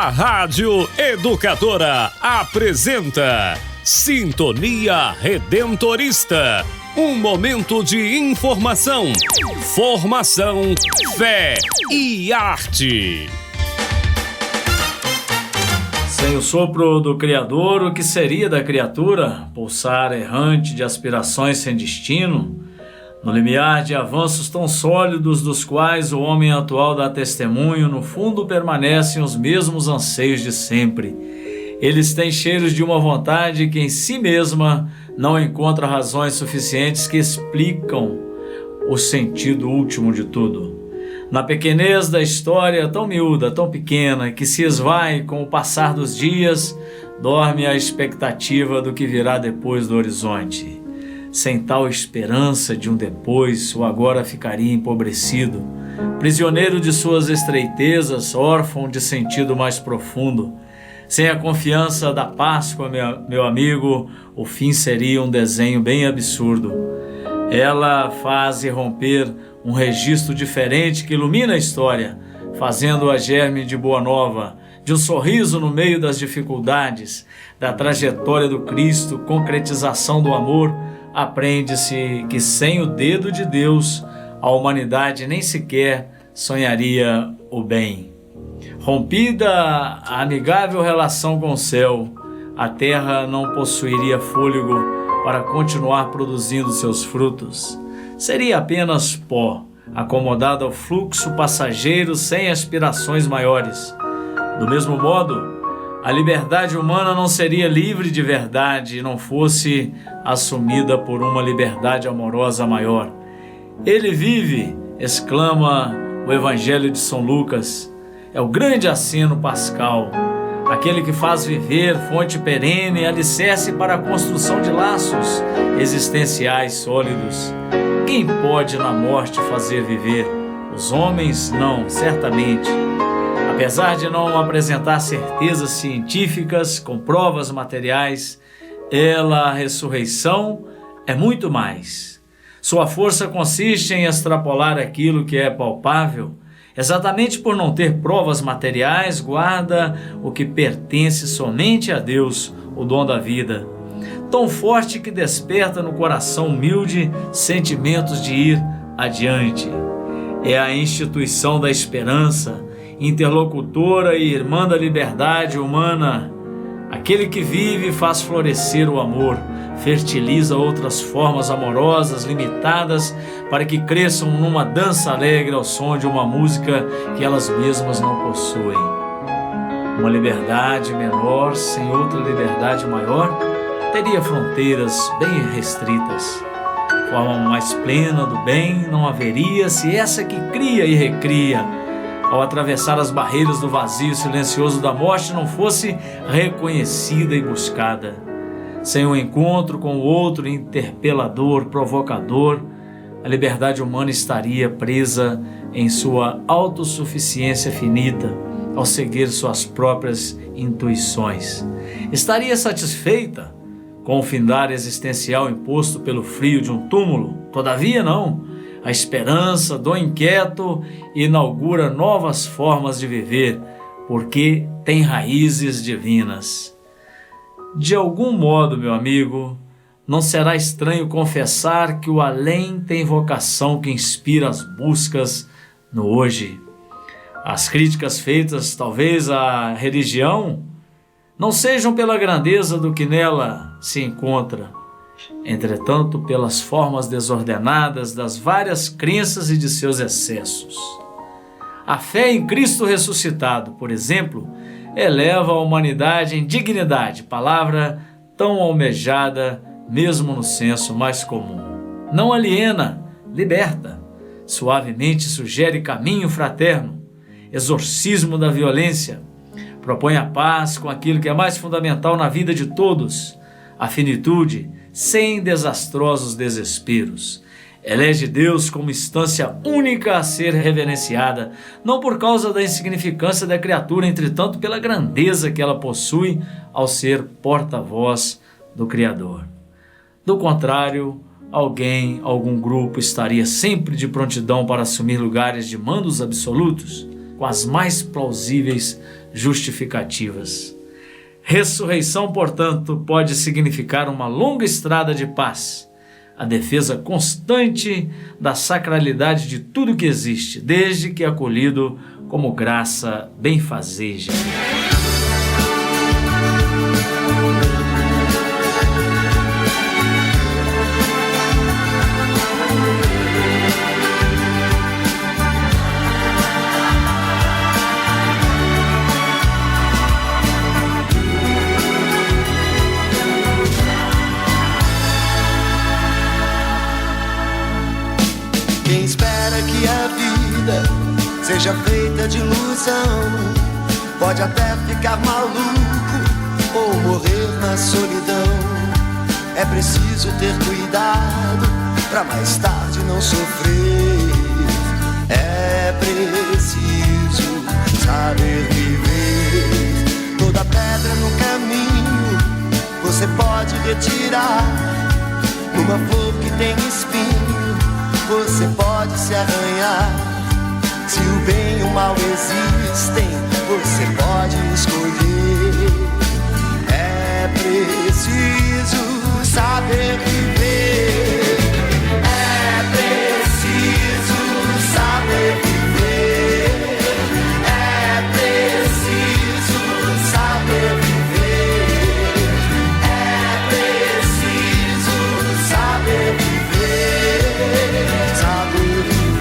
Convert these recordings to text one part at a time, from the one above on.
A Rádio Educadora apresenta Sintonia Redentorista. Um momento de informação, formação, fé e arte. Sem o sopro do Criador, o que seria da criatura? Pulsar errante de aspirações sem destino? No limiar de avanços tão sólidos dos quais o homem atual dá testemunho, no fundo permanecem os mesmos anseios de sempre. Eles têm cheiros de uma vontade que em si mesma não encontra razões suficientes que explicam o sentido último de tudo. Na pequenez da história, tão miúda, tão pequena, que se esvai com o passar dos dias, dorme a expectativa do que virá depois do horizonte. Sem tal esperança de um depois, o agora ficaria empobrecido, prisioneiro de suas estreitezas, órfão de sentido mais profundo. Sem a confiança da Páscoa, meu amigo, o fim seria um desenho bem absurdo. Ela faz irromper um registro diferente que ilumina a história, fazendo-a germe de boa nova, de um sorriso no meio das dificuldades, da trajetória do Cristo, concretização do amor. Aprende-se que sem o dedo de Deus, a humanidade nem sequer sonharia o bem. Rompida a amigável relação com o céu, a terra não possuiria fôlego para continuar produzindo seus frutos. Seria apenas pó, acomodado ao fluxo passageiro sem aspirações maiores. Do mesmo modo, a liberdade humana não seria livre de verdade e não fosse assumida por uma liberdade amorosa maior. Ele vive, exclama o Evangelho de São Lucas, é o grande aceno pascal, aquele que faz viver, fonte perene, alicerce para a construção de laços existenciais sólidos. Quem pode na morte fazer viver? Os homens não, certamente. Apesar de não apresentar certezas científicas com provas materiais, a ressurreição é muito mais. Sua força consiste em extrapolar aquilo que é palpável. Exatamente por não ter provas materiais, guarda o que pertence somente a Deus, o dom da vida. Tão forte que desperta no coração humilde sentimentos de ir adiante. É a instituição da esperança, interlocutora e irmã da liberdade humana. Aquele que vive e faz florescer o amor, fertiliza outras formas amorosas limitadas para que cresçam numa dança alegre ao som de uma música que elas mesmas não possuem. Uma liberdade menor sem outra liberdade maior teria fronteiras bem restritas. Forma mais plena do bem não haveria se essa que cria e recria, ao atravessar as barreiras do vazio silencioso da morte, não fosse reconhecida e buscada. Sem um encontro com o outro interpelador, provocador, a liberdade humana estaria presa em sua autossuficiência finita, ao seguir suas próprias intuições. Estaria satisfeita com o findar existencial imposto pelo frio de um túmulo? Todavia não. A esperança do inquieto inaugura novas formas de viver, porque tem raízes divinas. De algum modo, meu amigo, não será estranho confessar que o além tem vocação que inspira as buscas no hoje. As críticas feitas, talvez, à religião não sejam pela grandeza do que nela se encontra, entretanto, pelas formas desordenadas das várias crenças e de seus excessos. A fé em Cristo ressuscitado, por exemplo, eleva a humanidade em dignidade, palavra tão almejada mesmo no senso mais comum. Não aliena, liberta, suavemente sugere caminho fraterno, exorcismo da violência, propõe a paz com aquilo que é mais fundamental na vida de todos, a finitude, sem desastrosos desesperos. Elege Deus como instância única a ser reverenciada, não por causa da insignificância da criatura, entretanto pela grandeza que ela possui ao ser porta-voz do Criador. Do contrário, algum grupo estaria sempre de prontidão para assumir lugares de mandos absolutos, com as mais plausíveis justificativas. Ressurreição, portanto, pode significar uma longa estrada de paz, a defesa constante da sacralidade de tudo que existe, desde que acolhido como graça benfazeja. Quem espera que a vida seja feita de ilusão pode até ficar maluco ou morrer na solidão. É preciso ter cuidado pra mais tarde não sofrer. É preciso saber viver. Toda pedra no caminho você pode retirar. Numa flor que tem espinho você pode se arranhar. Se o bem e o mal existem, você pode escolher. É preciso saber viver. É preciso saber viver. É preciso saber viver. É preciso saber viver. Saber viver.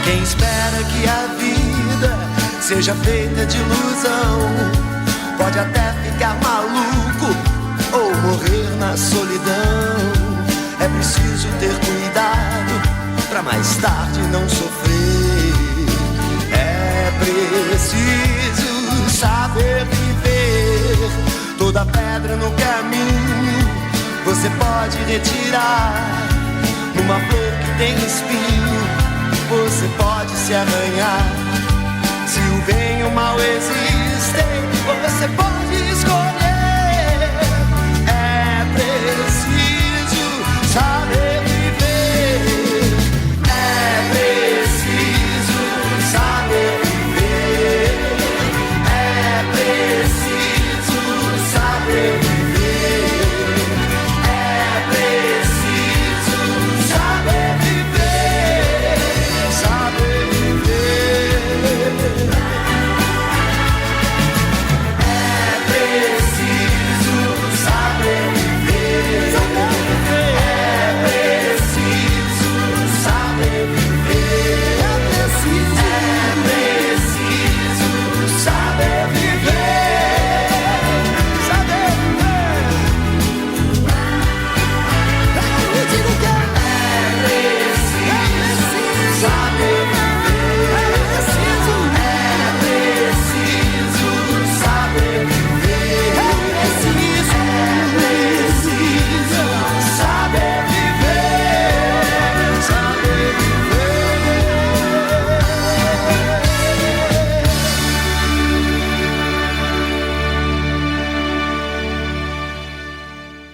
Quem espera que a vida seja feita de ilusão pode até ficar maluco ou morrer na solidão. É preciso ter cuidado pra mais tarde não sofrer. É preciso saber viver. Toda pedra no caminho você pode retirar. Numa flor que tem espinho você pode se arranhar. Se o bem e o mal existem, você pode escolher. É preciso saber viver. É preciso saber viver. É preciso saber viver. É preciso saber viver. Saber viver. É preciso saber viver. É preciso saber viver. É preciso saber viver. Saber viver. Eu digo que é preciso saber viver.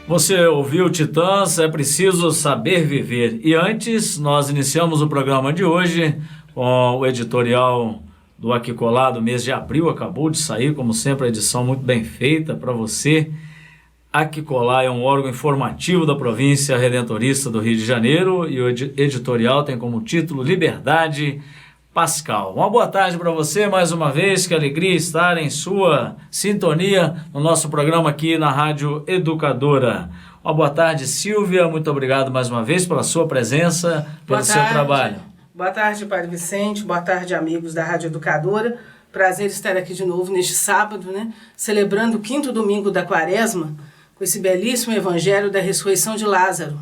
Você ouviu Titãs, é preciso saber viver. E antes, nós iniciamos o programa de hoje com o editorial do Aqui Colado, mês de abril, acabou de sair, como sempre, a edição muito bem feita para você. Aqui Colar é um órgão informativo da província redentorista do Rio de Janeiro e o editorial tem como título Liberdade Pascal. Uma boa tarde para você mais uma vez, que alegria estar em sua sintonia no nosso programa aqui na Rádio Educadora. Uma boa tarde, Silvia, muito obrigado mais uma vez pela sua presença, pelo seu trabalho. Boa tarde, Padre Vicente. Boa tarde, amigos da Rádio Educadora. Prazer estar aqui de novo neste sábado, né? Celebrando o 5º domingo da Quaresma, com esse belíssimo evangelho da ressurreição de Lázaro,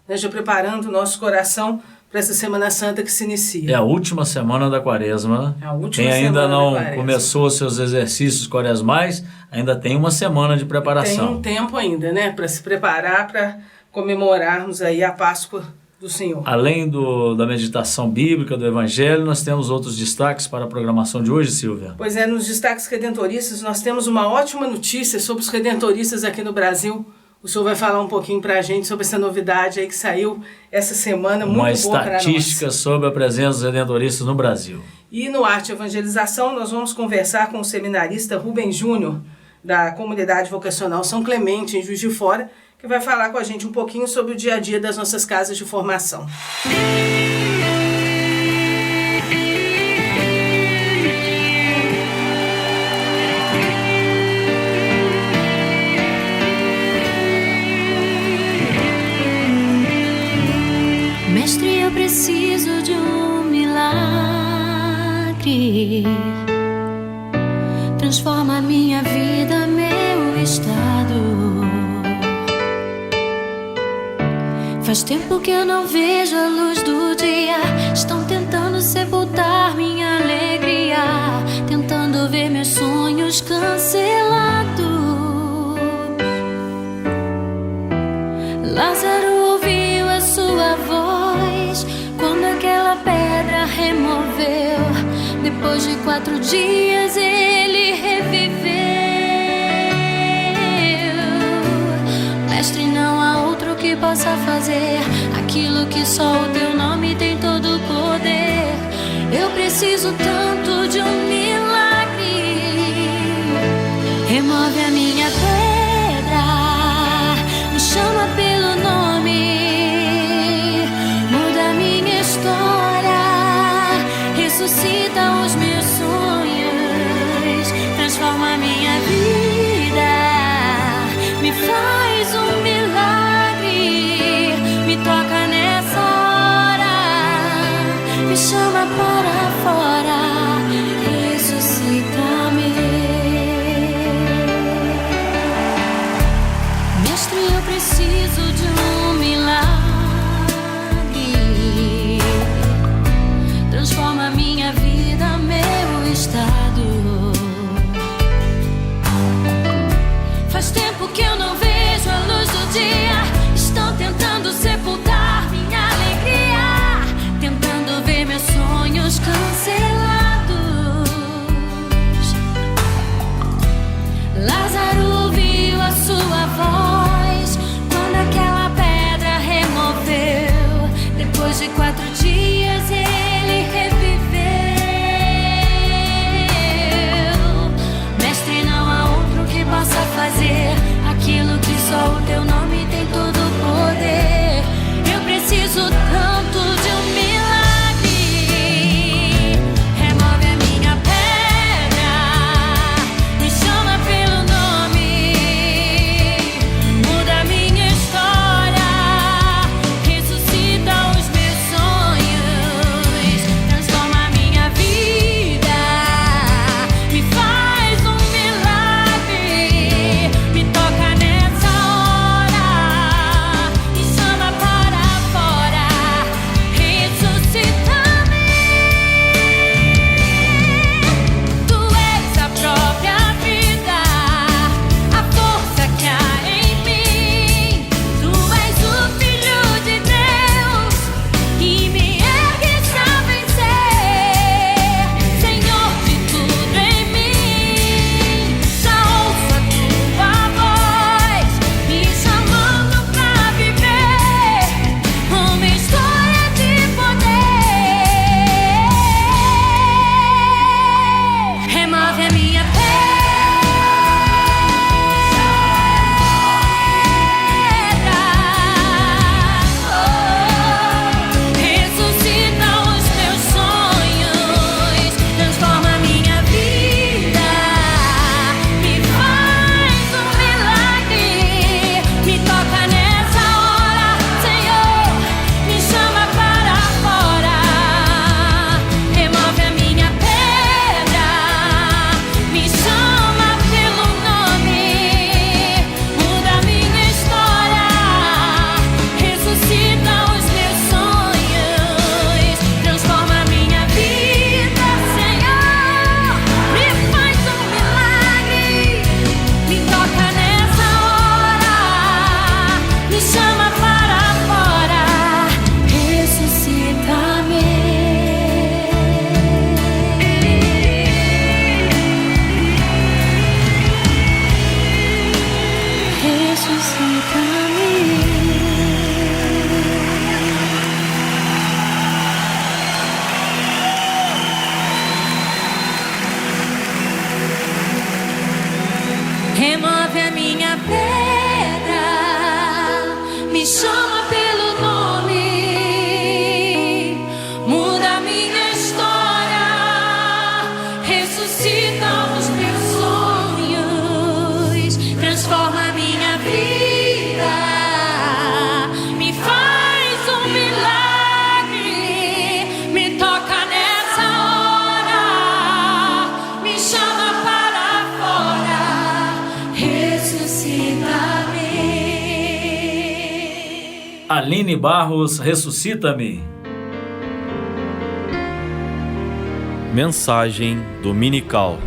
né? Já preparando o nosso coração para essa Semana Santa que se inicia. É a última semana da Quaresma. É a última Quem ainda semana não da Quaresma. começou seus exercícios quaresmais, ainda tem uma semana de preparação. Tem um tempo ainda, né? Para se preparar para comemorarmos aí a Páscoa do Senhor. Além da meditação bíblica, do Evangelho, nós temos outros destaques para a programação de hoje, Silvia? Pois é, nos destaques redentoristas nós temos uma ótima notícia sobre os redentoristas aqui no Brasil. O senhor vai falar um pouquinho para a gente sobre essa novidade aí que saiu essa semana, muito boa para nós. Uma estatística sobre a presença dos redentoristas no Brasil. E no Arte e Evangelização nós vamos conversar com o seminarista Rubem Júnior, da Comunidade Vocacional São Clemente, em Juiz de Fora, que vai falar com a gente um pouquinho sobre o dia a dia das nossas casas de formação. Mestre, eu preciso de um milagre. Transforma minha vida, meu estado. Faz tempo que eu não vejo a luz do dia. Estão tentando sepultar minha alegria, tentando ver meus sonhos cancelados. Lázaro ouviu a sua voz quando aquela pedra removeu. Depois de 4 dias ele reviveu. Mestre, não há outro que possa fazer aquilo que só o teu nome tem todo o poder. Eu preciso tanto de um milagre. Remove a minha pedra, me chama pelo nome, muda a minha história, ressuscita os meus sonhos, transforma a minha vida, me faz um milagre, me toca nessa hora, me chama para fora, ressuscita-me. Mestre, eu preciso de um milagre. Transforma minha vida, meu estado. Faz tempo que eu não vejo a luz do dia. Estão tentando sepultar minha alegria, tentando ver meus sonhos cancelados. Lázaro ouviu a sua voz quando aquela pedra removeu. Depois de 4 dias ele reviveu. minha pedra, me chama pelo nome, muda minha história, ressuscita os meus sonhos, transforma minha vida, me faz um milagre, me toca nessa hora, me chama para fora, ressuscita-me. Aline Barros, Ressuscita-me. Mensagem dominical.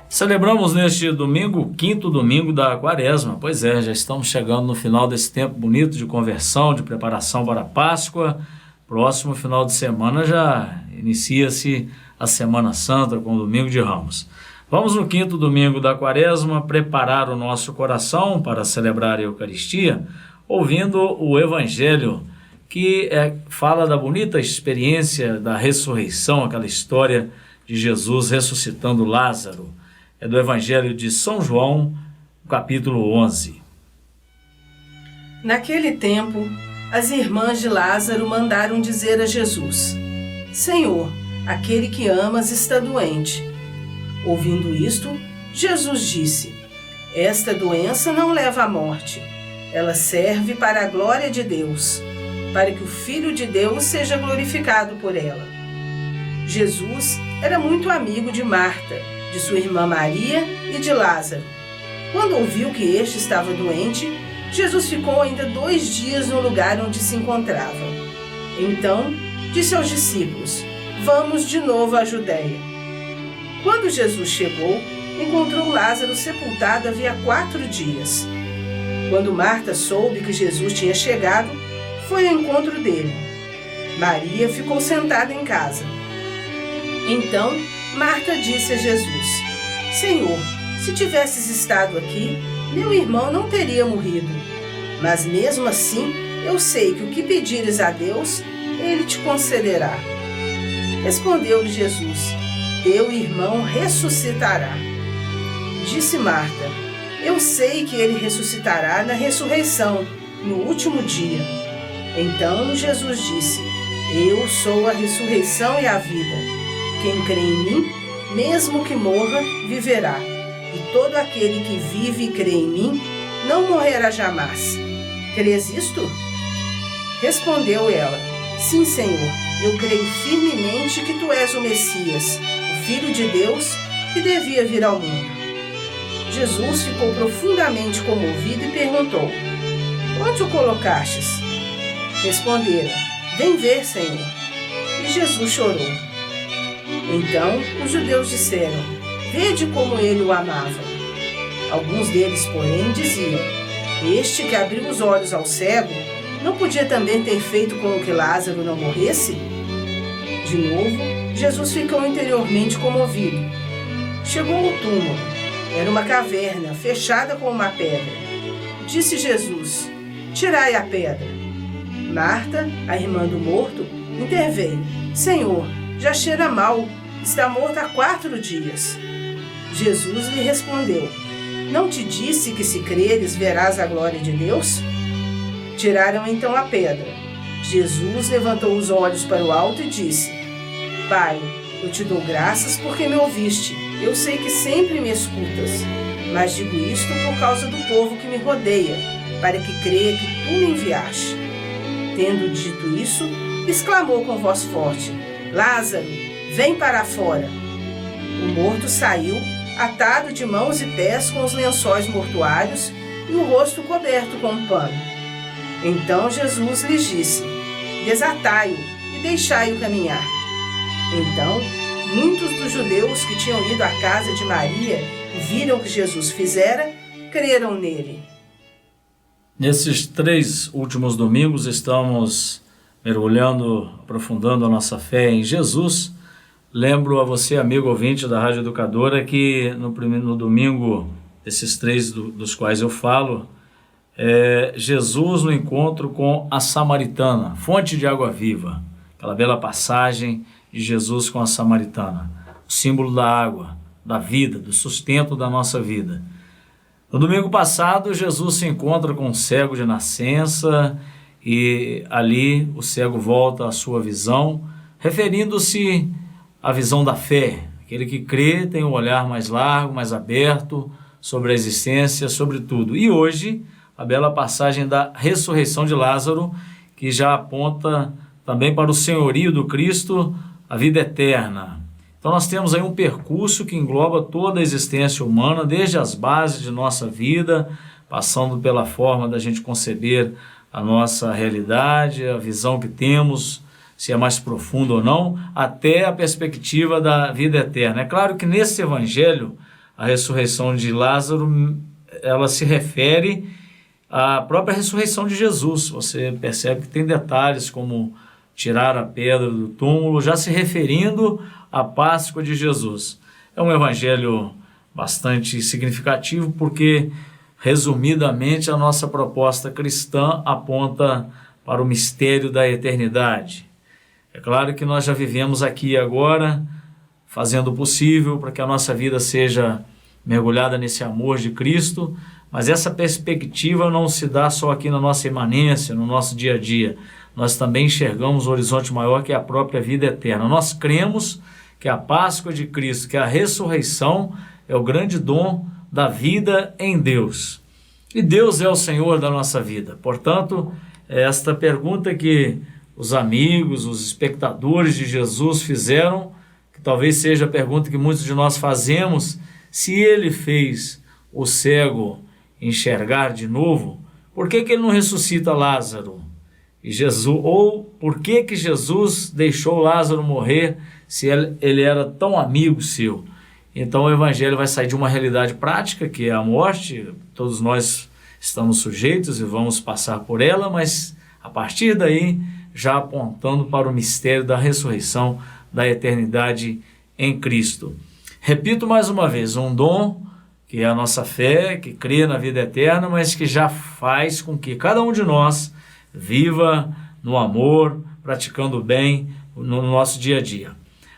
Celebramos neste domingo, o 5º domingo da Quaresma. Pois é, já estamos chegando no final desse tempo bonito de conversão, de preparação para a Páscoa. Próximo final de semana já inicia-se a Semana Santa com o Domingo de Ramos. Vamos no 5º domingo da Quaresma preparar o nosso coração para celebrar a Eucaristia, ouvindo o Evangelho que fala da bonita experiência da ressurreição, aquela história de Jesus ressuscitando Lázaro. É do Evangelho de São João, capítulo 11. Naquele tempo, as irmãs de Lázaro mandaram dizer a Jesus: Senhor, aquele que amas está doente. Ouvindo isto, Jesus disse: Esta doença não leva à morte. Ela serve para a glória de Deus, para que o Filho de Deus seja glorificado por ela. Jesus era muito amigo de Marta, de sua irmã Maria e de Lázaro. Quando ouviu que este estava doente, Jesus ficou ainda 2 dias no lugar onde se encontrava. Então, disse aos discípulos: Vamos de novo à Judéia. Quando Jesus chegou, encontrou Lázaro sepultado havia 4 dias. Quando Marta soube que Jesus tinha chegado, foi ao encontro dele. Maria ficou sentada em casa. Então, Marta disse a Jesus: Senhor, se tivesses estado aqui, meu irmão não teria morrido. Mas mesmo assim, eu sei que o que pedires a Deus, Ele te concederá. Respondeu-lhe Jesus: Teu irmão ressuscitará. Disse Marta: Eu sei que ele ressuscitará na ressurreição, no último dia. Então Jesus disse: Eu sou a ressurreição e a vida. Quem crê em mim, mesmo que morra, viverá. E todo aquele que vive e crê em mim, não morrerá jamais. Crês isto? Respondeu ela: Sim, Senhor, eu creio firmemente que tu és o Messias, o Filho de Deus, que devia vir ao mundo. Jesus ficou profundamente comovido e perguntou: Onde o colocastes? Responderam: Vem ver, Senhor. E Jesus chorou. Então os judeus disseram: Vede como ele o amava. Alguns deles, porém, diziam: Este que abriu os olhos ao cego, não podia também ter feito com que Lázaro não morresse? De novo, Jesus ficou interiormente comovido. Chegou ao túmulo. Era uma caverna, fechada com uma pedra. Disse Jesus: Tirai a pedra. Marta, a irmã do morto, interveio: Senhor, já cheira mal, está morto há 4 dias. Jesus lhe respondeu: Não te disse que se creres verás a glória de Deus? Tiraram então a pedra. Jesus levantou os olhos para o alto e disse: Pai, eu te dou graças porque me ouviste. Eu sei que sempre me escutas, mas digo isto por causa do povo que me rodeia, para que creia que tu me enviaste. Tendo dito isso, exclamou com voz forte: Lázaro, vem para fora. O morto saiu, atado de mãos e pés com os lençóis mortuários e o rosto coberto com um pano. Então Jesus lhes disse: Desatai-o e deixai-o caminhar. Então, muitos dos judeus que tinham ido à casa de Maria e viram o que Jesus fizera, creram nele. Nesses 3 últimos domingos estamos mergulhando, aprofundando a nossa fé em Jesus. Lembro a você, amigo ouvinte da Rádio Educadora, que no domingo, desses 3 dos quais eu falo, Jesus no encontro com a samaritana, fonte de água viva, aquela bela passagem de Jesus com a samaritana, o símbolo da água, da vida, do sustento da nossa vida. No domingo passado, Jesus se encontra com um cego de nascença e ali o cego volta à sua visão, referindo-se à visão da fé. Aquele que crê tem um olhar mais largo, mais aberto sobre a existência, sobre tudo. E hoje, a bela passagem da ressurreição de Lázaro, que já aponta também para o senhorio do Cristo, a vida eterna. Então nós temos aí um percurso que engloba toda a existência humana, desde as bases de nossa vida, passando pela forma da gente conceber a nossa realidade, a visão que temos, se é mais profundo ou não, até a perspectiva da vida eterna. É claro que nesse evangelho, a ressurreição de Lázaro, ela se refere à própria ressurreição de Jesus. Você percebe que tem detalhes como tirar a pedra do túmulo, já se referindo à Páscoa de Jesus. É um evangelho bastante significativo porque, resumidamente, a nossa proposta cristã aponta para o mistério da eternidade. É claro que nós já vivemos aqui e agora, fazendo o possível para que a nossa vida seja mergulhada nesse amor de Cristo, mas essa perspectiva não se dá só aqui na nossa imanência, no nosso dia a dia. Nós também enxergamos o horizonte maior, que é a própria vida eterna. Nós cremos que a Páscoa de Cristo, que a ressurreição, é o grande dom da vida em Deus. E Deus é o Senhor da nossa vida. Portanto, esta pergunta que os amigos, os espectadores de Jesus fizeram, que talvez seja a pergunta que muitos de nós fazemos: se ele fez o cego enxergar de novo, por que ele não ressuscita Lázaro? E Jesus, ou por que Jesus deixou Lázaro morrer se ele era tão amigo seu? Então o evangelho vai sair de uma realidade prática, que é a morte. Todos nós estamos sujeitos e vamos passar por ela, mas a partir daí já apontando para o mistério da ressurreição, da eternidade em Cristo. Repito mais uma vez, um dom que é a nossa fé, que crê na vida eterna, mas que já faz com que cada um de nós viva no amor, praticando o bem no nosso dia a dia.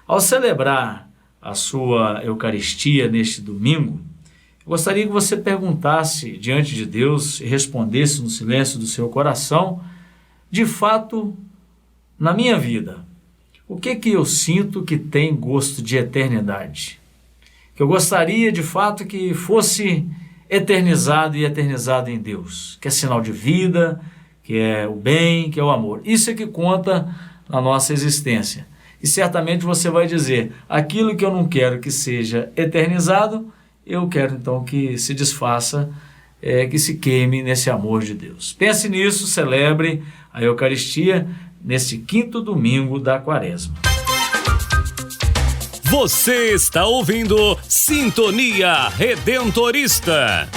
Ao celebrar a sua Eucaristia neste domingo, eu gostaria que você perguntasse diante de Deus e respondesse no silêncio do seu coração: de fato, na minha vida, o que eu sinto que tem gosto de eternidade? Que eu gostaria de fato que fosse eternizado e eternizado em Deus, que é sinal de vida, que é o bem, que é o amor. Isso é que conta na nossa existência. E certamente você vai dizer: aquilo que eu não quero que seja eternizado, eu quero então que se desfaça, que se queime nesse amor de Deus. Pense nisso, celebre a Eucaristia neste 5º domingo da Quaresma. Você está ouvindo Sintonia Redentorista.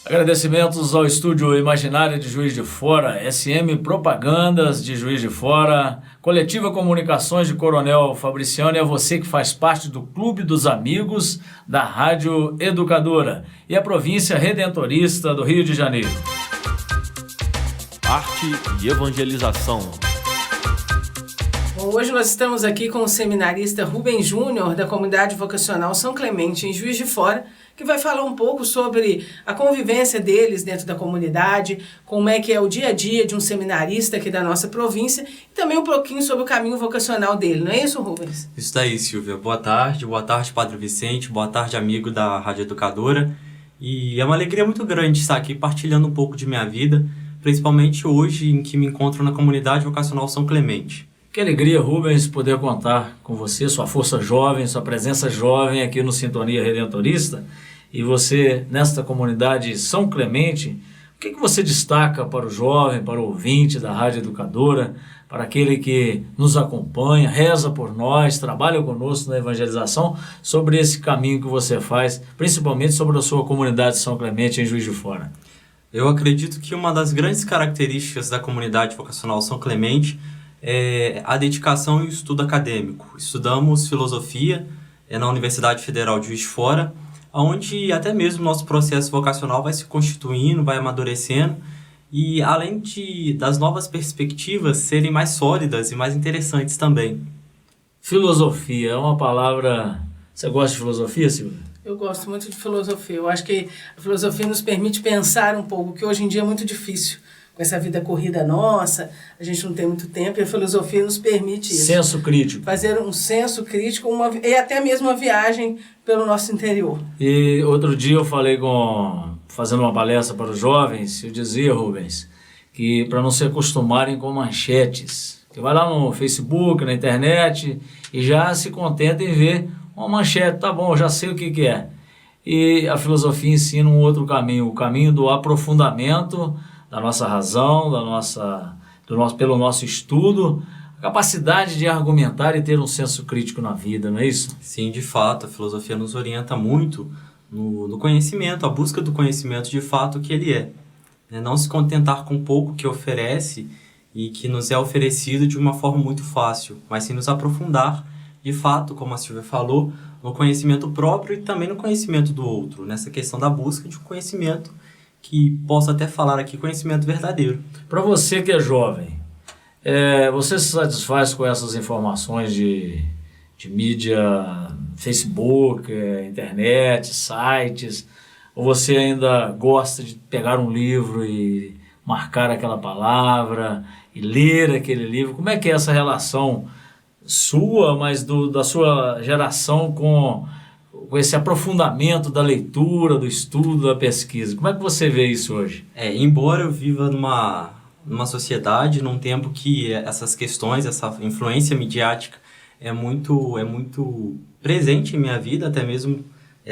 Agradecimentos ao Estúdio Imaginária de Juiz de Fora, SM Propagandas de Juiz de Fora, Coletiva Comunicações de Coronel Fabriciano, e a você que faz parte do Clube dos Amigos da Rádio Educadora e a Província Redentorista do Rio de Janeiro. Arte e evangelização. Bom, hoje nós estamos aqui com o seminarista Rubens Júnior, da Comunidade Vocacional São Clemente, em Juiz de Fora, que vai falar um pouco sobre a convivência deles dentro da comunidade, como é que é o dia a dia de um seminarista aqui da nossa província, e também um pouquinho sobre o caminho vocacional dele, não é isso, Rubens? Isso daí, Silvia. Boa tarde, Padre Vicente, boa tarde, amigo da Rádio Educadora. E é uma alegria muito grande estar aqui partilhando um pouco de minha vida, principalmente hoje em que me encontro na Comunidade Vocacional São Clemente. Que alegria, Rubens, poder contar com você, sua força jovem, sua presença jovem aqui no Sintonia Redentorista. E você, nesta comunidade São Clemente, o que você destaca para o jovem, para o ouvinte da Rádio Educadora, para aquele que nos acompanha, reza por nós, trabalha conosco na evangelização, sobre esse caminho que você faz, principalmente sobre a sua comunidade São Clemente em Juiz de Fora? Eu acredito que uma das grandes características da Comunidade Vocacional São Clemente é a dedicação e o estudo acadêmico. Estudamos filosofia na Universidade Federal de Juiz de Fora, onde até mesmo o nosso processo vocacional vai se constituindo, vai amadurecendo, e além das novas perspectivas serem mais sólidas e mais interessantes também. Filosofia é uma palavra... Você gosta de filosofia, Silvia? Eu gosto muito de filosofia. Eu acho que a filosofia nos permite pensar um pouco, que hoje em dia é muito difícil. Com essa vida corrida nossa, a gente não tem muito tempo, e a filosofia nos permite isso. Senso crítico. Fazer um senso crítico e até mesmo uma viagem pelo nosso interior. E outro dia eu falei fazendo uma palestra para os jovens, eu dizia, Rubens, que para não se acostumarem com manchetes, que vai lá no Facebook, na internet, e já se contenta em ver uma manchete, tá bom, já sei o que é. E a filosofia ensina um outro caminho, o caminho do aprofundamento da nossa razão, pelo nosso estudo, a capacidade de argumentar e ter um senso crítico na vida, não é isso? Sim, de fato, a filosofia nos orienta muito no conhecimento, a busca do conhecimento de fato que ele é. Não se contentar com pouco que oferece e que nos é oferecido de uma forma muito fácil, mas sim nos aprofundar, de fato, como a Silvia falou, no conhecimento próprio e também no conhecimento do outro, nessa questão da busca de um conhecimento que posso até falar aqui, conhecimento verdadeiro. Para você que é jovem, você se satisfaz com essas informações de mídia, Facebook, internet, sites, ou você ainda gosta de pegar um livro e marcar aquela palavra e ler aquele livro? Como é que é essa relação sua, mas da sua geração com esse aprofundamento da leitura, do estudo, da pesquisa? Como é que você vê isso hoje? Embora eu viva numa sociedade, num tempo que essas questões, essa influência midiática é muito presente em minha vida, até mesmo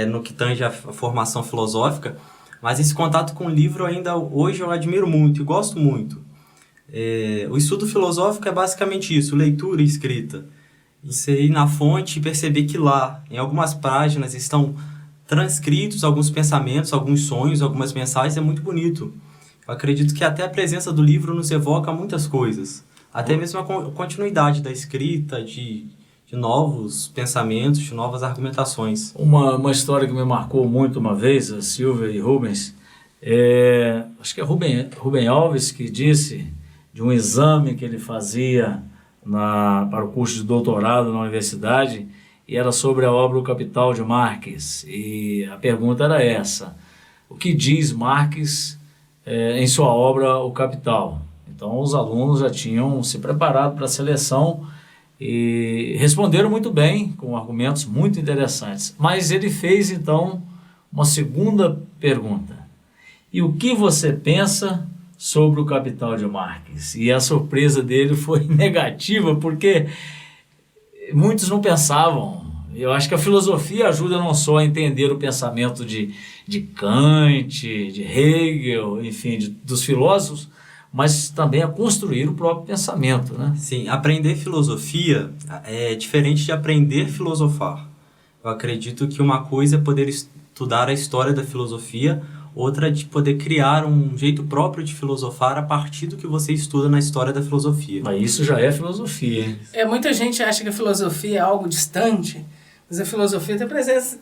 no que tange a formação filosófica, mas esse contato com o livro ainda hoje eu admiro muito e gosto muito. O estudo filosófico é basicamente isso, leitura e escrita. Você ir na fonte e perceber que lá, em algumas páginas, estão transcritos alguns pensamentos, alguns sonhos, algumas mensagens, é muito bonito. Eu acredito que até a presença do livro nos evoca muitas coisas. Até mesmo a continuidade da escrita, de novos pensamentos, de novas argumentações. Uma história que me marcou muito uma vez, a Silvia e Rubens, acho que é Rubem Alves que disse de um exame que ele fazia para o curso de doutorado na universidade, e era sobre a obra O Capital de Marx. E a pergunta era essa: o que diz Marx em sua obra O Capital? Então os alunos já tinham se preparado para a seleção e responderam muito bem, com argumentos muito interessantes. Mas ele fez então uma segunda pergunta: e o que você pensa sobre o Capital de Marx? E a surpresa dele foi negativa, porque muitos não pensavam. Eu acho que a filosofia ajuda não só a entender o pensamento de Kant, de Hegel, enfim, dos filósofos, mas também a construir o próprio pensamento, né? Sim, aprender filosofia é diferente de aprender a filosofar. Eu acredito que uma coisa é poder estudar a história da filosofia, outra de poder criar um jeito próprio de filosofar a partir do que você estuda na história da filosofia. Mas isso já é filosofia, hein? Muita gente acha que a filosofia é algo distante, mas a filosofia está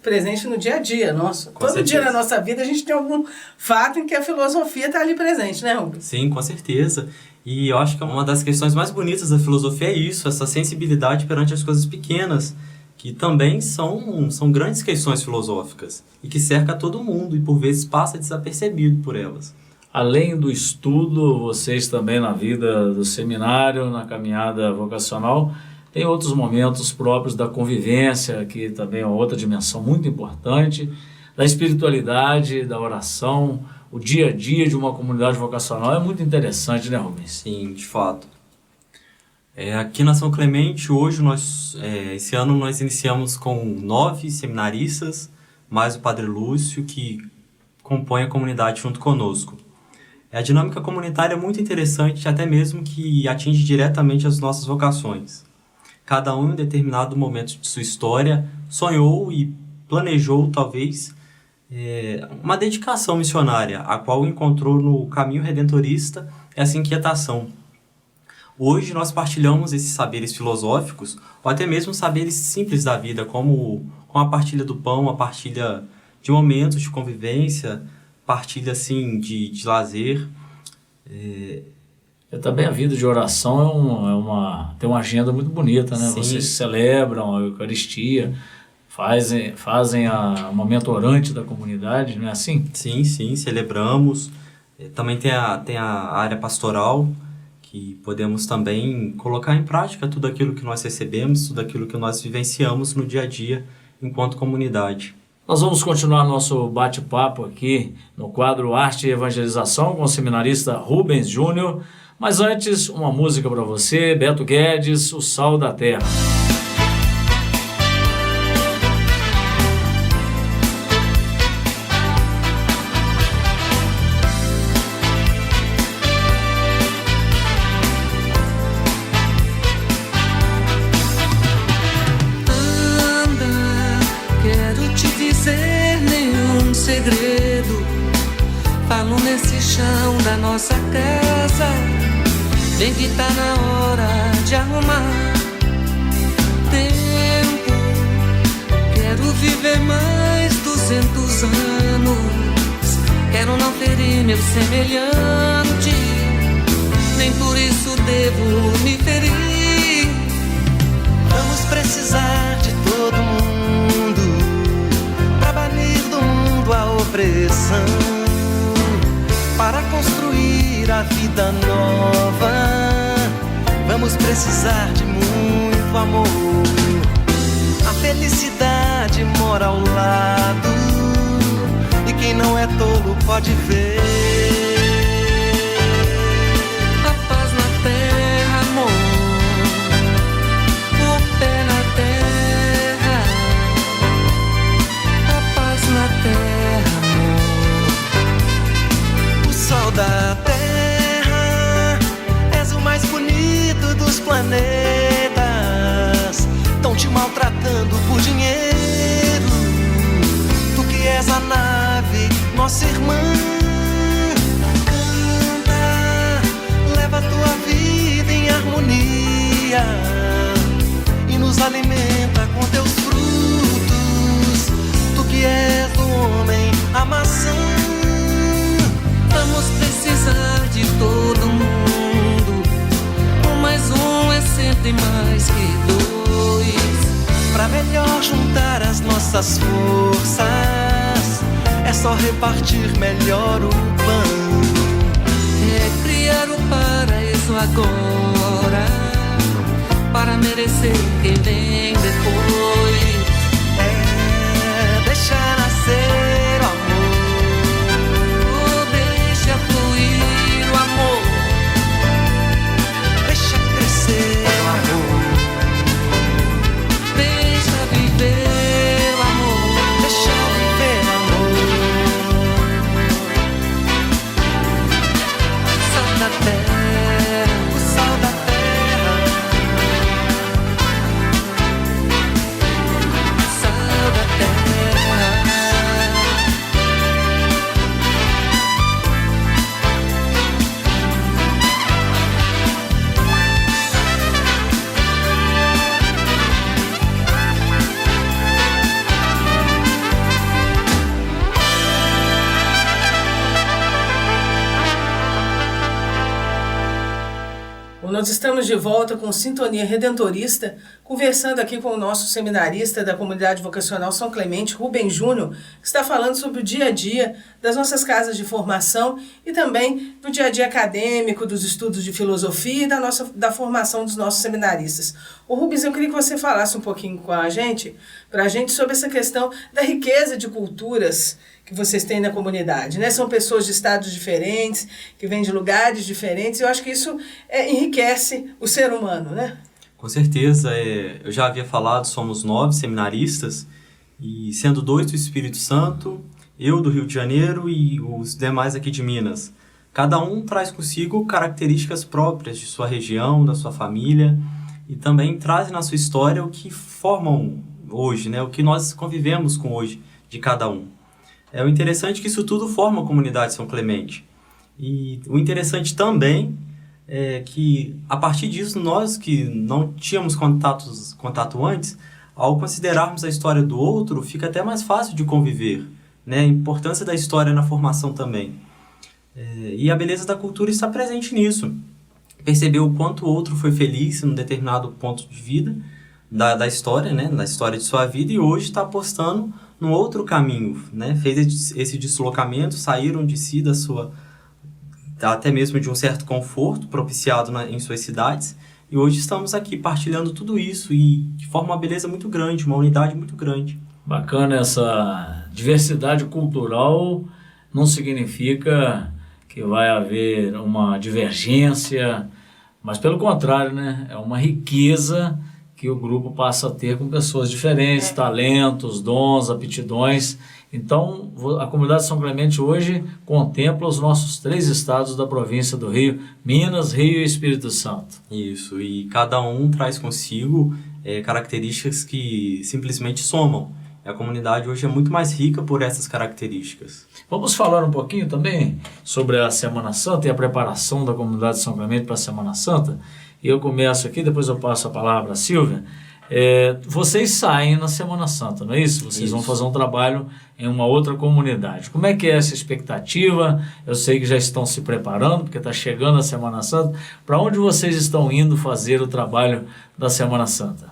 presente no dia a dia nosso. Todo dia na nossa vida a gente tem algum fato em que a filosofia está ali presente, né, Rubens? Sim, com certeza. E eu acho que uma das questões mais bonitas da filosofia é isso, essa sensibilidade perante as coisas pequenas, que também são grandes questões filosóficas e que cerca todo mundo e por vezes passa desapercebido por elas. Além do estudo, vocês também na vida do seminário, na caminhada vocacional, tem outros momentos próprios da convivência, que também é outra dimensão muito importante, da espiritualidade, da oração. O dia a dia de uma comunidade vocacional é muito interessante, né, Rubens? Sim, de fato. Aqui na São Clemente, hoje, esse ano, nós iniciamos com 9 seminaristas, mais o Padre Lúcio, que compõe a comunidade junto conosco. A dinâmica comunitária é muito interessante, até mesmo que atinge diretamente as nossas vocações. Cada um, em determinado momento de sua história, sonhou e planejou, talvez, uma dedicação missionária, a qual encontrou no caminho redentorista essa inquietação. Hoje nós partilhamos esses saberes filosóficos, ou até mesmo saberes simples da vida, como a partilha do pão, a partilha de momentos de convivência, partilha assim, de lazer. Também a vida de oração tem uma agenda muito bonita, né? Sim. Vocês celebram a Eucaristia, fazem o momento orante da comunidade, não é assim? Sim, celebramos. Também tem a área pastoral, que podemos também colocar em prática tudo aquilo que nós recebemos, tudo aquilo que nós vivenciamos no dia a dia enquanto comunidade. Nós vamos continuar nosso bate-papo aqui no quadro Arte e Evangelização com o seminarista Rubens Júnior. Mas antes, uma música para você, Beto Guedes, O Sal da Terra. Quero te dizer nenhum segredo. Falo nesse chão da nossa casa. Vem que tá na hora de arrumar tempo. Quero viver mais 200 anos. Quero não ferir meu semelhante. Nem por isso devo me ferir. Vamos precisar de todo mundo pra banir do mundo a opressão, para construir a vida nova. Vamos precisar de muito amor. A felicidade mora ao lado, e quem não é tolo pode ver. A paz na terra, amor. O pé na terra. A paz na terra, amor. O sol da terra, és o mais bonito dos planetas. Tão te maltratando por dinheiro. Tu que és a nave, nossa irmã. Canta, leva a tua vida em harmonia e nos alimenta com teus frutos. Tu que és do homem a maçã. Vamos precisar de todo mundo. Um mais um é sempre mais que dois. Pra melhor juntar as nossas forças, é só repartir melhor o pão. É criar o paraíso agora, para merecer quem vem depois. É deixar nascer o amor. Deixa fluir o amor. Deixa crescer o amor. Deixa viver o amor. Deixa viver o amor. Sal da terra, o sal da terra. Sal da terra. Nós estamos de volta com Sintonia Redentorista, conversando aqui com o nosso seminarista da Comunidade Vocacional São Clemente, Rubens Júnior, que está falando sobre o dia a dia das nossas casas de formação e também do dia a dia acadêmico, dos estudos de filosofia e da formação dos nossos seminaristas. Ô Rubens, eu queria que você falasse um pouquinho com a gente, para a gente, sobre essa questão da riqueza de culturas que vocês têm na comunidade, né? São pessoas de estados diferentes, que vêm de lugares diferentes, e eu acho que isso enriquece o ser humano, né? Com certeza, eu já havia falado, somos 9 seminaristas, e sendo 2 do Espírito Santo, eu do Rio de Janeiro e os demais aqui de Minas. Cada um traz consigo características próprias de sua região, da sua família, e também traz na sua história o que formam hoje, né? O que nós convivemos com hoje de cada um. O interessante é que isso tudo forma a comunidade São Clemente. E o interessante também é que, a partir disso, nós que não tínhamos contato antes, ao considerarmos a história do outro, fica até mais fácil de conviver, né? A importância da história na formação também. E a beleza da cultura está presente nisso. Perceber o quanto o outro foi feliz em um determinado ponto de vida da história, né? Da história de sua vida, e hoje está apostando num outro caminho, né? Fez esse deslocamento, saíram de si até mesmo de um certo conforto propiciado em suas cidades, e hoje estamos aqui partilhando tudo isso e de forma uma beleza muito grande, uma unidade muito grande. Bacana, essa diversidade cultural não significa que vai haver uma divergência, mas pelo contrário, né? É uma riqueza que o grupo passa a ter com pessoas diferentes, talentos, dons, aptidões. Então, a comunidade São Clemente hoje contempla os nossos 3 estados da província do Rio, Minas, Rio e Espírito Santo. Isso, e cada um traz consigo características que simplesmente somam. A comunidade hoje é muito mais rica por essas características. Vamos falar um pouquinho também sobre a Semana Santa e a preparação da comunidade São Clemente para a Semana Santa. E eu começo aqui, depois eu passo a palavra à Silvia. Vocês saem na Semana Santa, não é isso? Vocês vão fazer um trabalho em uma outra comunidade. Como é que é essa expectativa? Eu sei que já estão se preparando, porque está chegando a Semana Santa. Para onde vocês estão indo fazer o trabalho da Semana Santa?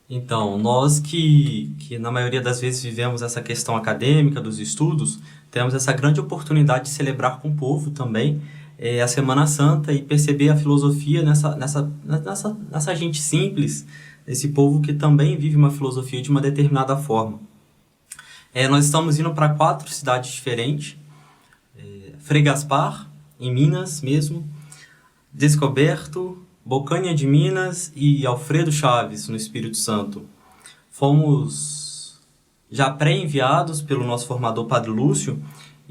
Então, nós que na maioria das vezes vivemos essa questão acadêmica dos estudos, temos essa grande oportunidade de celebrar com o povo também a Semana Santa e perceber a filosofia nessa gente simples, esse povo que também vive uma filosofia de uma determinada forma. Nós estamos indo para 4 cidades diferentes, Frei Gaspar, em Minas mesmo, Descoberto, Bocanha de Minas e Alfredo Chaves, no Espírito Santo. Fomos já pré-enviados pelo nosso formador Padre Lúcio,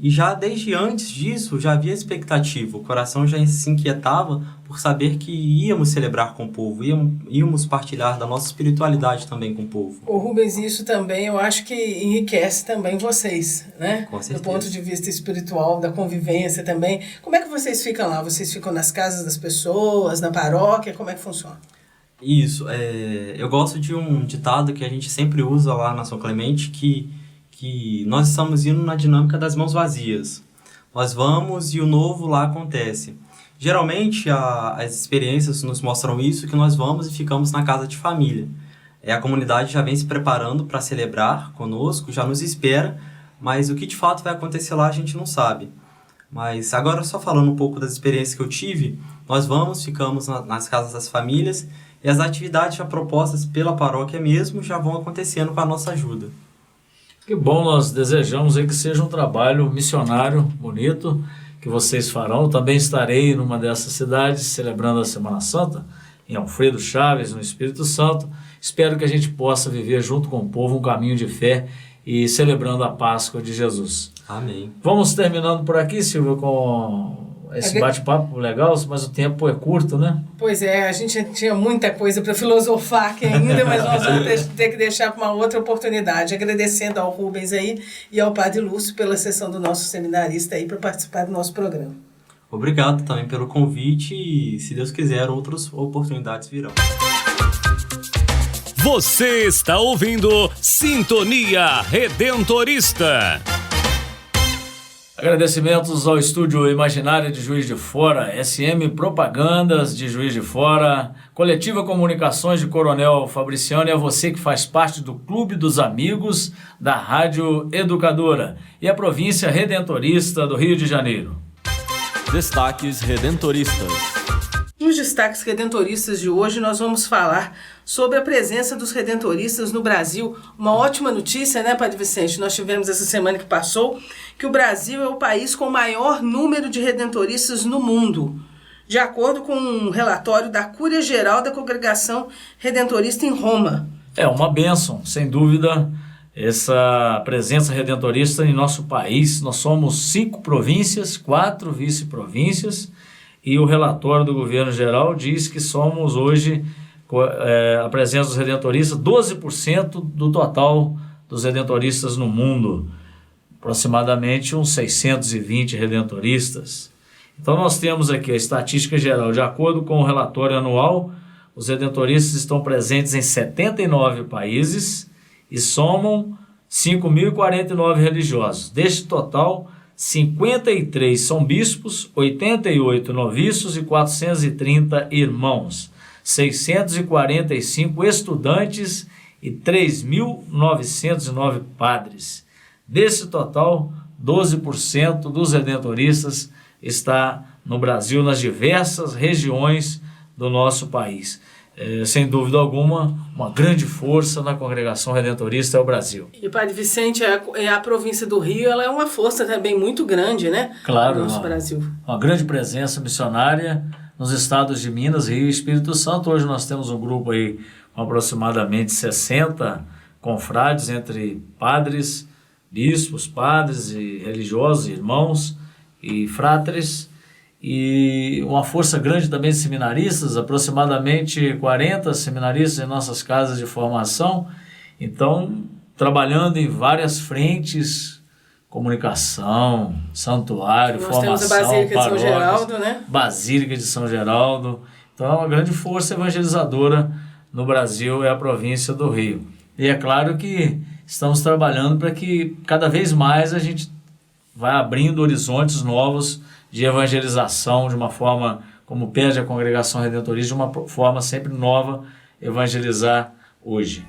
e já desde antes disso já havia expectativa, o coração já se inquietava por saber que íamos celebrar com o povo, íamos partilhar da nossa espiritualidade também com o povo. Ô Rubens, isso também eu acho que enriquece também vocês, né? Com certeza. Do ponto de vista espiritual, da convivência também. Como é que vocês ficam lá? Vocês ficam nas casas das pessoas, na paróquia? Como é que funciona? Isso, eu gosto de um ditado que a gente sempre usa lá na São Clemente, que nós estamos indo na dinâmica das mãos vazias. Nós vamos e o novo lá acontece. Geralmente, as experiências nos mostram isso, que nós vamos e ficamos na casa de família. A comunidade já vem se preparando para celebrar conosco, já nos espera, mas o que de fato vai acontecer lá a gente não sabe. Mas agora, só falando um pouco das experiências que eu tive, nós vamos, ficamos nas casas das famílias, e as atividades já propostas pela paróquia mesmo já vão acontecendo com a nossa ajuda. Que bom, nós desejamos aí que seja um trabalho missionário bonito que vocês farão. Eu também estarei numa dessas cidades celebrando a Semana Santa, em Alfredo Chaves, no Espírito Santo. Espero que a gente possa viver junto com o povo um caminho de fé e celebrando a Páscoa de Jesus. Amém. Vamos terminando por aqui, Silvia, com esse bate-papo legal, mas o tempo é curto, né? Pois é, a gente tinha muita coisa para filosofar aqui ainda, mas nós vamos ter que deixar para uma outra oportunidade. Agradecendo ao Rubens aí e ao Padre Lúcio pela sessão do nosso seminarista aí para participar do nosso programa. Obrigado também pelo convite e, se Deus quiser, outras oportunidades virão. Você está ouvindo Sintonia Redentorista. Agradecimentos ao Estúdio Imaginária de Juiz de Fora, SM Propagandas de Juiz de Fora, Coletiva Comunicações de Coronel Fabriciano e a você que faz parte do Clube dos Amigos da Rádio Educadora e a Província Redentorista do Rio de Janeiro. Destaques Redentoristas. Nos destaques redentoristas de hoje, nós vamos falar sobre a presença dos redentoristas no Brasil. Uma ótima notícia, né, Padre Vicente? Nós tivemos essa semana que passou que o Brasil é o país com o maior número de redentoristas no mundo, de acordo com um relatório da Cúria Geral da Congregação Redentorista em Roma. É uma bênção, sem dúvida, essa presença redentorista em nosso país. Nós somos 5 províncias, 4 vice-províncias, e o relatório do governo geral diz que somos hoje, a presença dos redentoristas, 12% do total dos redentoristas no mundo, aproximadamente uns 620 redentoristas. Então nós temos aqui a estatística geral. De acordo com o relatório anual, os redentoristas estão presentes em 79 países e somam 5.049 religiosos. Deste total, 53 são bispos, 88 noviços e 430 irmãos, 645 estudantes e 3.909 padres. Desse total, 12% dos redentoristas está no Brasil, nas diversas regiões do nosso país. Sem dúvida alguma, uma grande força na congregação redentorista é o Brasil. E Padre Vicente, a província do Rio, ela é uma força também muito grande, né? Claro, no nosso Brasil. Uma grande presença missionária nos estados de Minas, Rio e Espírito Santo. Hoje nós temos um grupo aí com aproximadamente 60 confrades entre padres, bispos, padres e religiosos, irmãos e frátres, e uma força grande também de seminaristas, aproximadamente 40 seminaristas em nossas casas de formação. Então, trabalhando em várias frentes, comunicação, santuário, nós formação, temos a Basílica paróquias, de São Geraldo, né? Basílica de São Geraldo. Então, é uma grande força evangelizadora no Brasil, é a província do Rio. E é claro que estamos trabalhando para que cada vez mais a gente vai abrindo horizontes novos de evangelização, de uma forma, como pede a congregação redentorista, de uma forma sempre nova, evangelizar hoje.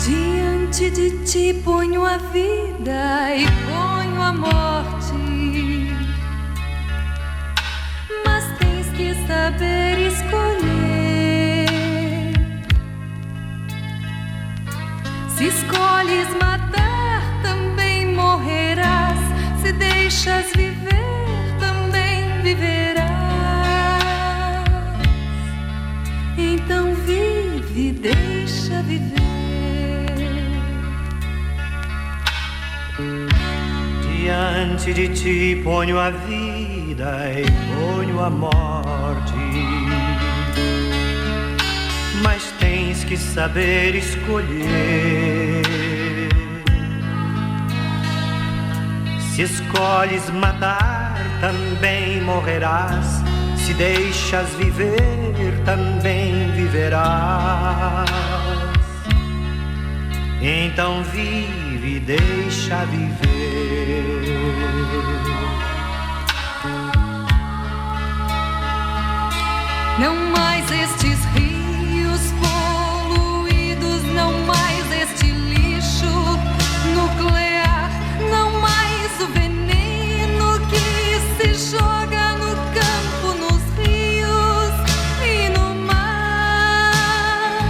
Diante de ti ponho a vida e ponho a morte, mas tens que saber escolher. Se escolhes matar, também morrerás. Se deixas viver, também viverás. Então vive, deixa viver. Diante de ti ponho a vida e ponho a morte, mas tens que saber escolher. Se escolhes matar, também morrerás. Se deixas viver, também viverás. Então vive, deixa viver. Não mais estes rios poluídos, não mais este lixo nuclear, não mais o veneno que se joga no campo, nos rios e no mar.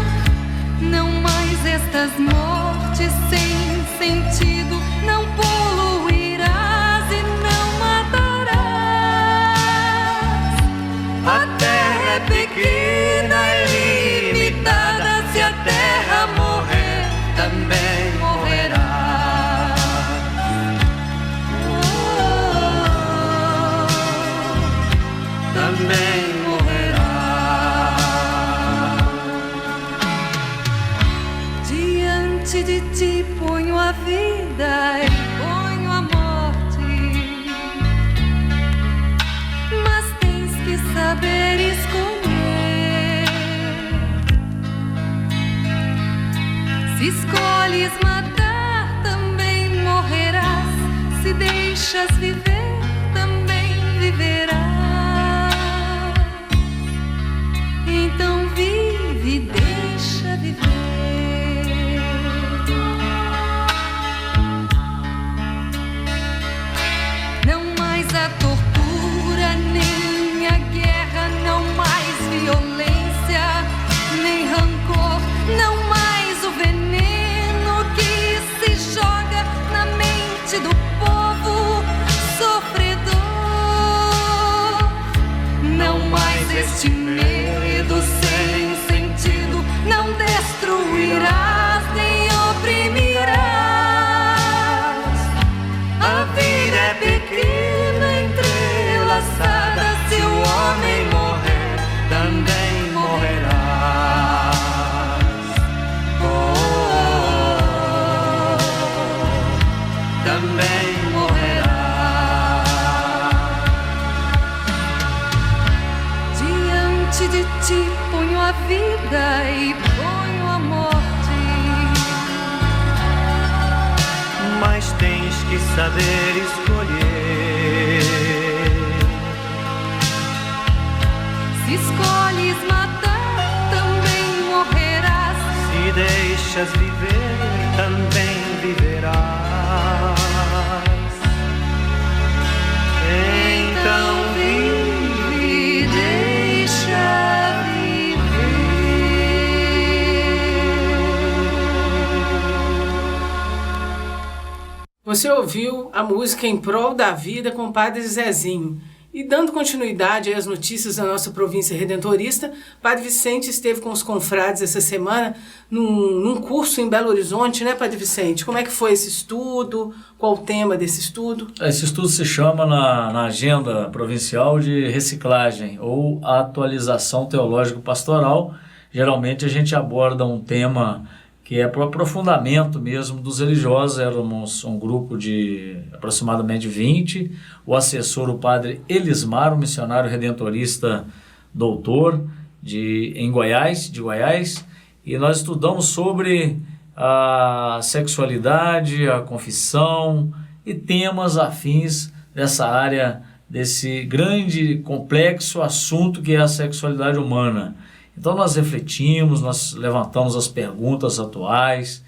Não mais estas mortes sem sentido, não poluirás e não matarás. A terra é pequena e limitada, se a terra morrer, também morrerá. Também morrerá. Diante de ti ponho a vida e ponho a morte, mas tens que saber escolher. Se escolhes matar, também morrerás. Se deixas viver, também viverás. Então vive, deixa viver. Não mais a tortura, nem a guerra, não mais violência, nem rancor, não mais o veneno que se joga na mente do povo sofredor. Não mais este medo sem sentido, não destruirás nem oprimirás. A vida é pequena, entrelaçada, se o homem morrer, também morrerás. Também morrerás. Diante de ti ponho a vida e ponho a morte. Mas tens que saber escolher. Se escolhes matar, também morrerás. Se deixas viver, também viverás. Então vive, deixa viver. Você ouviu a música Em Prol da Vida com o Padre Zezinho. E dando continuidade às notícias da nossa província redentorista, Padre Vicente esteve com os confrades essa semana num curso em Belo Horizonte, né, Padre Vicente? Como é que foi esse estudo? Qual o tema desse estudo? Esse estudo se chama na agenda provincial de reciclagem ou atualização teológico-pastoral. Geralmente a gente aborda um tema que é para o aprofundamento mesmo dos religiosos. Éramos um grupo de aproximadamente 20, o padre Elismar, um missionário redentorista doutor de Goiás, e nós estudamos sobre a sexualidade, a confissão e temas afins dessa área, desse grande, complexo assunto que é a sexualidade humana. Então nós refletimos, nós levantamos as perguntas atuais,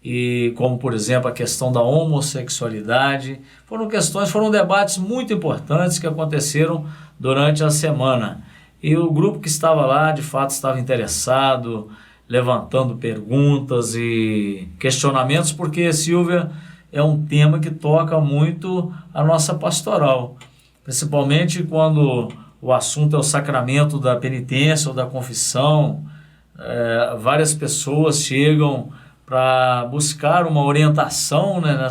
e como por exemplo a questão da homossexualidade. Foram debates muito importantes que aconteceram durante a semana. E o grupo que estava lá, de fato, estava interessado, levantando perguntas e questionamentos, porque, Silvia, é um tema que toca muito a nossa pastoral, principalmente quando o assunto é o sacramento da penitência ou da confissão. Várias pessoas chegam para buscar uma orientação, né,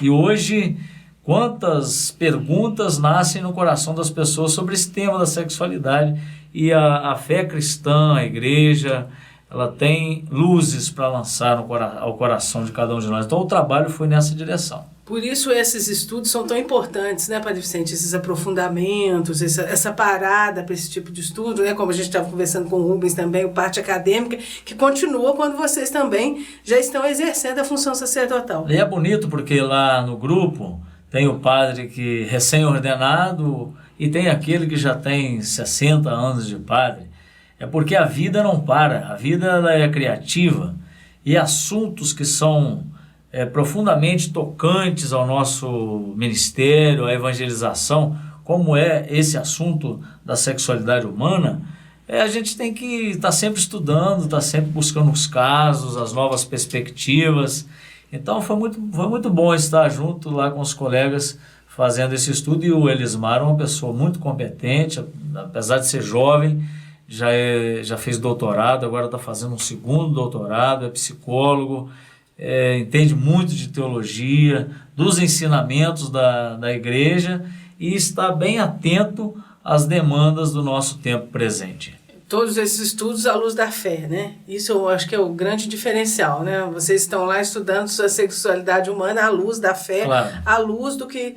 e hoje quantas perguntas nascem no coração das pessoas sobre esse tema da sexualidade, e a fé cristã, a igreja, ela tem luzes para lançar ao coração de cada um de nós. Então o trabalho foi nessa direção. Por isso esses estudos são tão importantes, né, Padre Vicente? Esses aprofundamentos, essa parada para esse tipo de estudo, né? Como a gente estava conversando com o Rubens também, o parte acadêmica, que continua quando vocês também já estão exercendo a função sacerdotal. E é bonito porque lá no grupo tem o padre que recém-ordenado e tem aquele que já tem 60 anos de padre. É porque a vida não para, a vida ela é criativa, e assuntos que são profundamente tocantes ao nosso ministério, à evangelização, como é esse assunto da sexualidade humana, a gente tem que estar sempre estudando, estar sempre buscando os casos, as novas perspectivas. Então foi muito bom estar junto lá com os colegas fazendo esse estudo, e o Elismar é uma pessoa muito competente, apesar de ser jovem, já fez doutorado, agora está fazendo um segundo doutorado, é psicólogo, entende muito de teologia, dos ensinamentos da igreja, e está bem atento às demandas do nosso tempo presente. Todos esses estudos à luz da fé, né? Isso eu acho que é o grande diferencial, né? Vocês estão lá estudando sua sexualidade humana à luz da fé, claro, à luz do que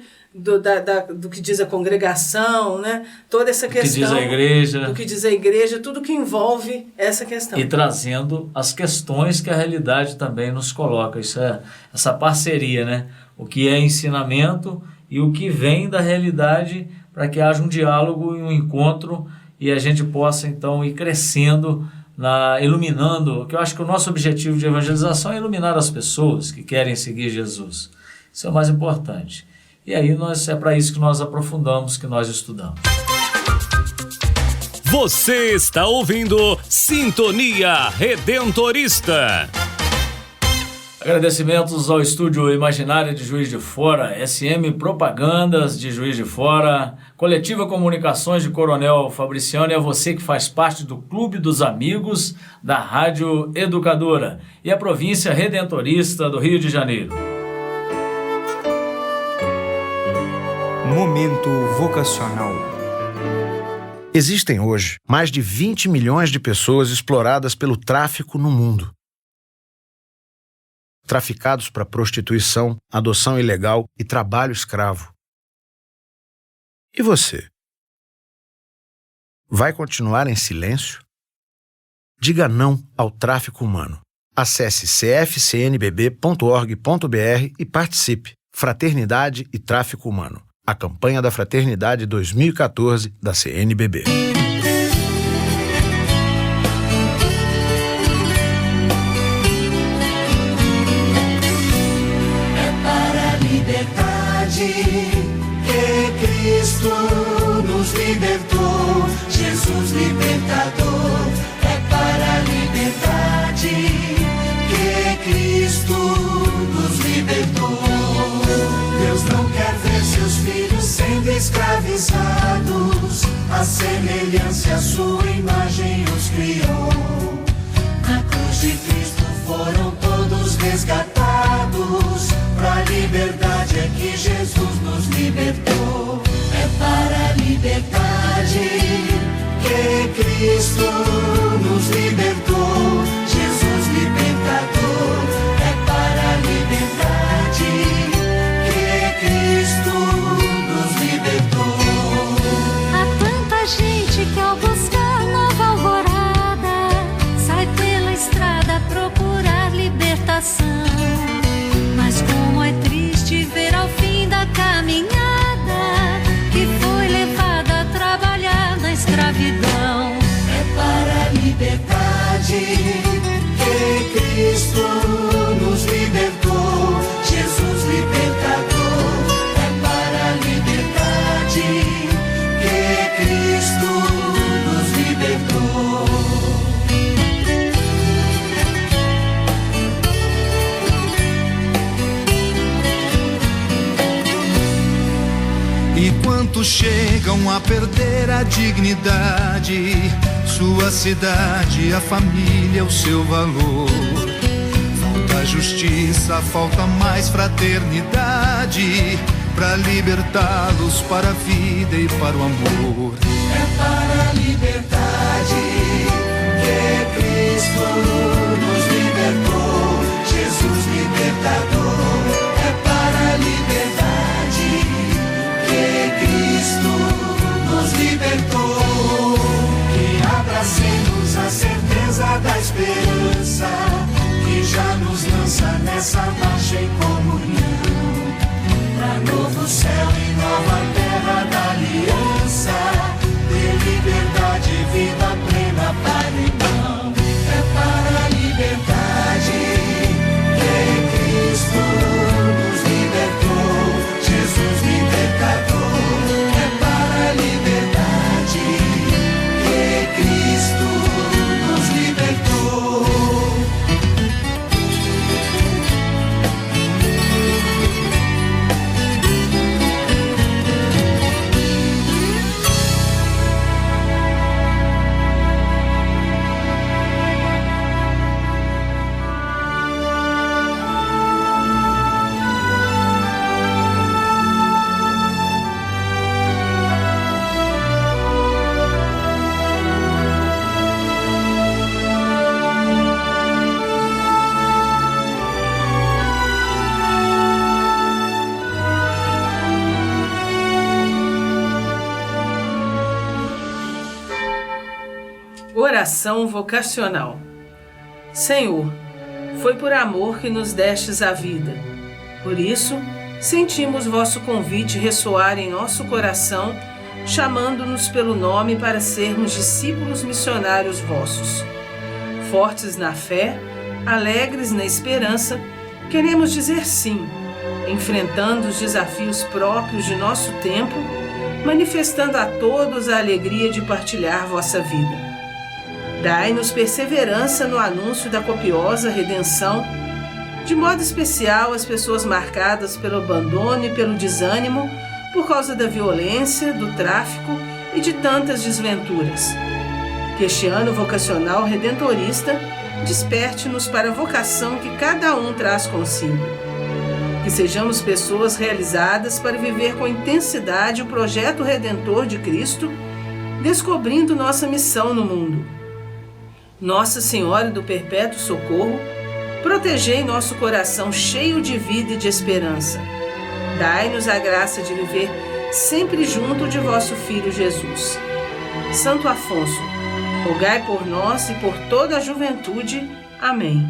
diz a congregação, né? Toda essa questão do que diz a igreja, tudo que envolve essa questão. E trazendo as questões que a realidade também nos coloca. Isso é essa parceria, né? O que é ensinamento e o que vem da realidade, para que haja um diálogo e um encontro, e a gente possa então ir crescendo, iluminando, que eu acho que o nosso objetivo de evangelização é iluminar as pessoas que querem seguir Jesus. Isso é o mais importante. E aí é para isso que nós aprofundamos, que nós estudamos. Você está ouvindo Sintonia Redentorista. Agradecimentos ao Estúdio Imaginária de Juiz de Fora, SM Propagandas de Juiz de Fora, Coletiva Comunicações de Coronel Fabriciano, e a você que faz parte do Clube dos Amigos da Rádio Educadora e a Província Redentorista do Rio de Janeiro. Momento vocacional. Existem hoje mais de 20 milhões de pessoas exploradas pelo tráfico no mundo. Traficados para prostituição, adoção ilegal e trabalho escravo. E você? Vai continuar em silêncio? Diga não ao tráfico humano. Acesse cfcnbb.org.br e participe. Fraternidade e Tráfico Humano. A campanha da Fraternidade 2014 da CNBB. É para a liberdade que Cristo nos libertou. Jesus libertador. É para a liberdade que Cristo nos libertou. Deus não quer ver seus filhos sendo escravizados. A semelhança e a sua imagem os criou. Na cruz de Cristo foram todos resgatados. Pra liberdade é que Jesus nos libertou. É para a liberdade que Cristo nos libertou. Jesus libertador. É para a liberdade que Cristo nos libertou. Há tanta gente que ao buscar nova alvorada sai pela estrada procurar libertação. Mas como é triste ver ao fim da caminhada que foi levada a trabalhar na escravidão. É para a liberdade que Cristo nos libertou. Jesus libertador. É para a liberdade que Cristo nos libertou. E quantos chegam a perder a dignidade, sua cidade, a família, o seu valor. Falta justiça, falta mais fraternidade, pra libertá-los para a vida e para o amor. É para a liberdade que Cristo nos libertou. Jesus libertador. É para a liberdade que Cristo nos libertou. Que abracemos a certeza da esperança que já nos lança nessa marcha em comunhão. Pra novo céu e nova terra da aliança, de liberdade e vida plena para o irmão. É para a liberdade que Cristo nos libertou. Jesus libertador. É para a liberdade que Cristo nos libertou. Oração vocacional. Senhor, foi por amor que nos destes a vida. Por isso, sentimos vosso convite ressoar em nosso coração, chamando-nos pelo nome para sermos discípulos missionários vossos. Fortes na fé, alegres na esperança, queremos dizer sim, enfrentando os desafios próprios de nosso tempo, manifestando a todos a alegria de partilhar vossa vida. Dai-nos perseverança no anúncio da copiosa redenção, de modo especial às pessoas marcadas pelo abandono e pelo desânimo por causa da violência, do tráfico e de tantas desventuras. Que este ano vocacional redentorista desperte-nos para a vocação que cada um traz consigo. Que sejamos pessoas realizadas para viver com intensidade o projeto redentor de Cristo, descobrindo nossa missão no mundo. Nossa Senhora do Perpétuo Socorro, protegei nosso coração cheio de vida e de esperança. Dai-nos a graça de viver sempre junto de vosso Filho Jesus. Santo Afonso, rogai por nós e por toda a juventude. Amém.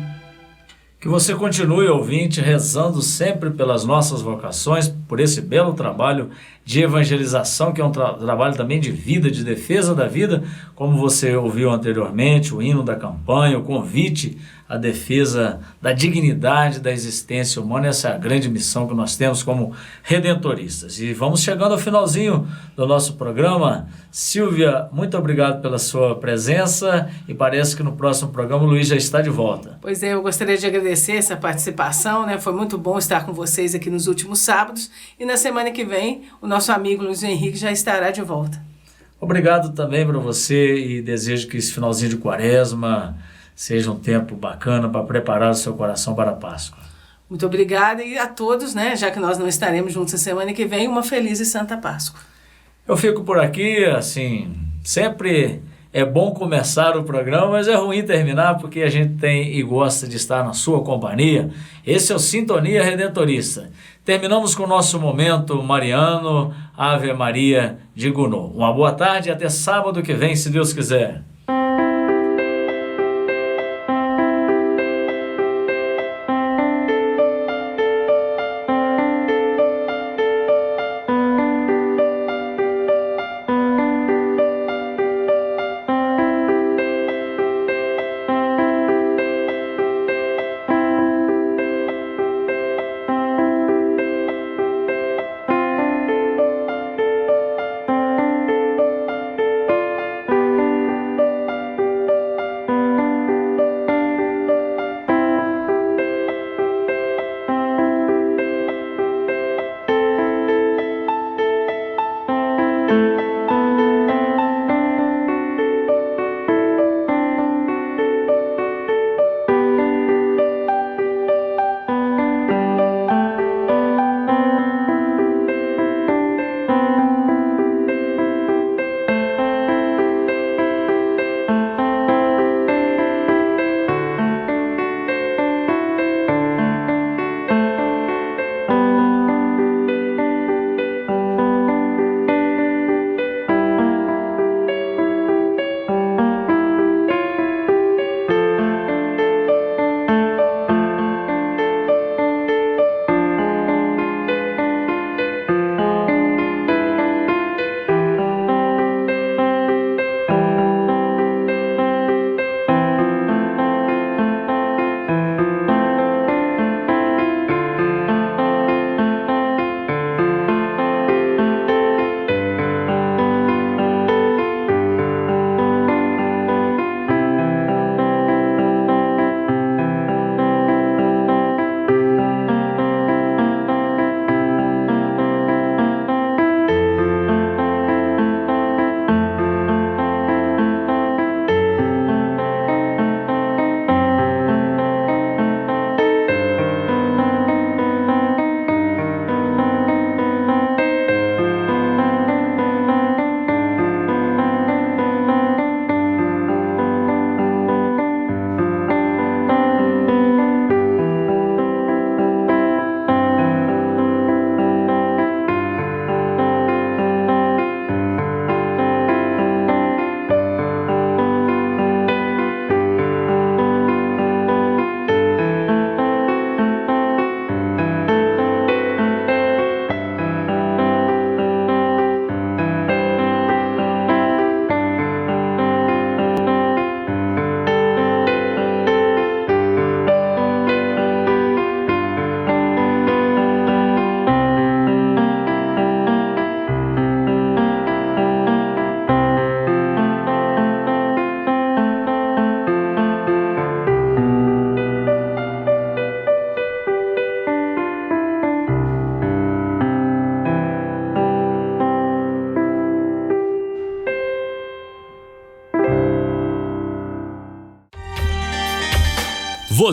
Que você continue, ouvinte, rezando sempre pelas nossas vocações, por esse belo trabalho de evangelização, que é um trabalho também de vida, de defesa da vida, como você ouviu anteriormente, o hino da campanha, o convite à defesa da dignidade da existência humana. Essa é a grande missão que nós temos como redentoristas. E vamos chegando ao finalzinho do nosso programa. Silvia, muito obrigado pela sua presença e parece que no próximo programa o Luiz já está de volta. Pois é, eu gostaria de agradecer essa participação, né? Foi muito bom estar com vocês aqui nos últimos sábados e na semana que vem o nosso amigo Luiz Henrique já estará de volta. Obrigado também para você e desejo que esse finalzinho de quaresma seja um tempo bacana para preparar o seu coração para a Páscoa. Muito obrigada e a todos, né? Já que nós não estaremos juntos na semana que vem, uma feliz e santa Páscoa. Eu fico por aqui, assim, sempre é bom começar o programa, mas é ruim terminar porque a gente tem e gosta de estar na sua companhia. Esse é o Sintonia Redentorista. Terminamos com o nosso momento mariano, Ave Maria de Gounod. Uma boa tarde e até sábado que vem, se Deus quiser.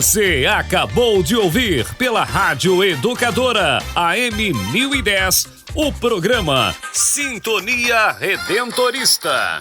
Você acabou de ouvir pela Rádio Educadora AM 1010 o programa Sintonia Redentorista.